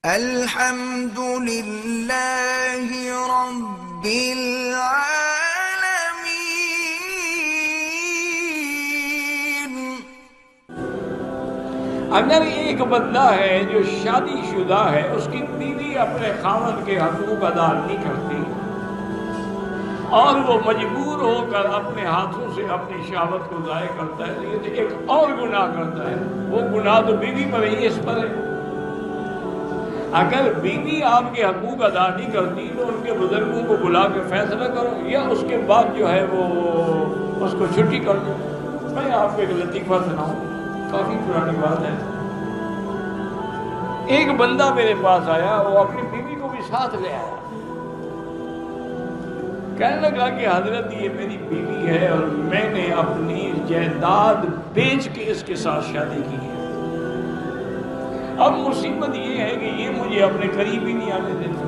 الحمد للہ رب العالمین۔ اگر ایک بندہ ہے جو شادی شدہ ہے، اس کی بیوی اپنے خاوند کے حقوق ادا نہیں کرتی اور وہ مجبور ہو کر اپنے ہاتھوں سے اپنی شہوت کو ضائع کرتا ہے، تو یہ ایک اور گناہ کرتا ہے۔ وہ گناہ تو بیوی پر ہی اس پر ہے۔ اگر بیوی آپ کے حقوق ادا نہیں کرتی تو ان کے بزرگوں کو بلا کے فیصلہ کرو، یا اس کے بعد جو ہے وہ اس کو چھٹی کر دو۔ میں آپ کو ایک لطیفہ سناؤں، کافی پرانی بات ہے۔ ایک بندہ میرے پاس آیا، وہ اپنی بیوی کو بھی ساتھ لے آیا، کہنے لگا کہ حضرت یہ میری بیوی ہے اور میں نے اپنی جائیداد بیچ کے اس کے ساتھ شادی کی ہے۔ اب مصیبت یہ ہے کہ یہ مجھے اپنے قریب ہی نہیں آنے دیتی۔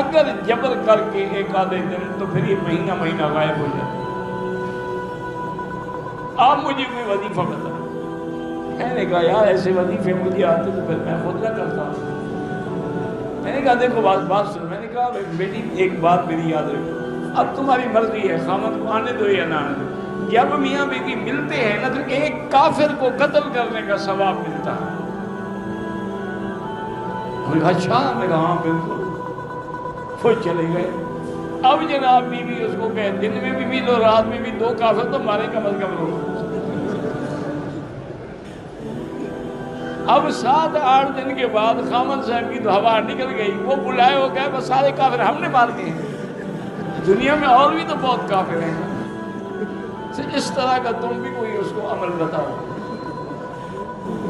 اگر جبر کر کے ایک آدھے دن تو پھر یہ مہینہ مہینہ غائب ہو جاتا۔ آپ مجھے کوئی وظیفہ بتائیں۔ میں نے کہا یار ایسے وظیفے مجھے آتے تو پھر میں خود نہ کرتا۔ میں نے کہا دیکھو بات سن۔ میں نے کہا بیٹی ایک بات میری یاد رکھو، اب تمہاری مرضی ہے، خامد کو آنے دو یا نہ آنے دو۔ جب میاں بیوی ملتے ہیں نا تو ایک کافر کو قتل کرنے کا ثواب ملتا ہے۔ اچھا، میں کہا ہاں بالکل۔ وہ چلے گئے۔ اب جناب بیوی اس کو کہے دن میں بھی ملو رات میں بھی، دو کافر تو مارے کم از کم لوگ۔ اب 7-8 دن کے بعد خامد صاحب کی تو ہوا نکل گئی، وہ بلائے ہو گئے بس سارے کافر ہم نے مار دیے ہیں، دنیا میں اور بھی تو بہت کافر ہیں۔ اس طرح کا تم بھی کوئی اس کو عمل بتاؤ،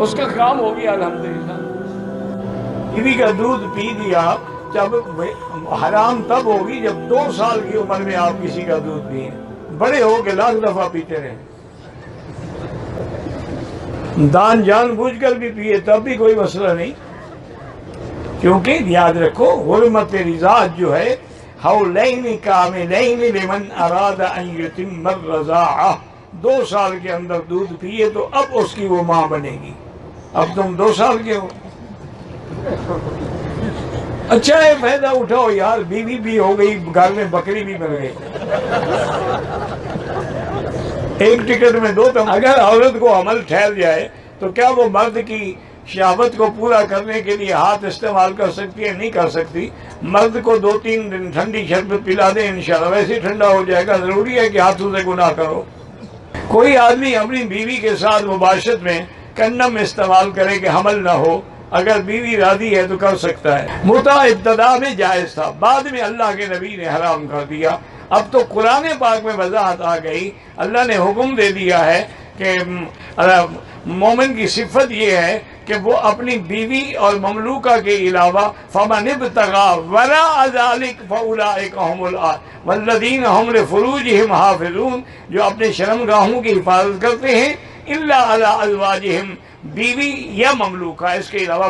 اس کا کام ہو گیا الحمدللہ۔ بیوی کا دودھ پی دیا، جب حرام تب ہوگی جب 2 سال کی عمر میں آپ کسی کا دودھ پئیں، بڑے ہو کے لاکھ دفعہ پیتے رہے۔ دان جان بوجھ کر بھی پیے تب بھی کوئی مسئلہ نہیں، کیونکہ یاد رکھو حرمت رضاعت جو ہے حولین کاملین لمن اراد ان یتم الرضاعہ، 2 سال کے اندر دودھ پیے تو اب اس کی وہ ماں بنے گی۔ اب تم 2 سال کے ہو، اچھا ہے فائدہ اٹھاؤ یار، بیوی بھی ہو گئی، گھر میں بکری بھی بن گئی، ایک ٹکٹ میں 2 تم۔ اگر عورت کو عمل ٹھہر جائے تو کیا وہ مرد کی شہوت کو پورا کرنے کے لیے ہاتھ استعمال کر سکتی ہے؟ نہیں کر سکتی۔ مرد کو 2-3 دن ٹھنڈی شربت پلا دیں، انشاءاللہ ویسے ٹھنڈا ہو جائے گا۔ ضروری ہے کہ ہاتھوں سے گناہ کرو؟ کوئی آدمی اپنی بیوی کے ساتھ مباشرت میں کنڈم استعمال کرے کہ حمل نہ ہو، اگر بیوی راضی ہے تو کر سکتا ہے۔ متع ابتدا میں جائز تھا، بعد میں اللہ کے نبی نے حرام کر دیا۔ اب تو قرآن پاک میں وضاحت آ گئی، اللہ نے حکم دے دیا ہے کہ مومن کی صفت یہ ہے کہ وہ اپنی بیوی اور مملوکہ کے علاوہ فَمَنِ ابْتَغَىٰ وَرَاءَ ذَلِكَ فَأُولَٰئِكَ هُمُ الْعَادُونَ وَالَّذِينَ هُمْ لِفُرُوجِهِمْ حَافِظُونَ، جو اپنے شرمگاہوں کی حفاظت کرتے ہیں، إِلَّا عَلَىٰ أَزْوَاجِهِمْ، بیوی یا مملوکہ، اس کے علاوہ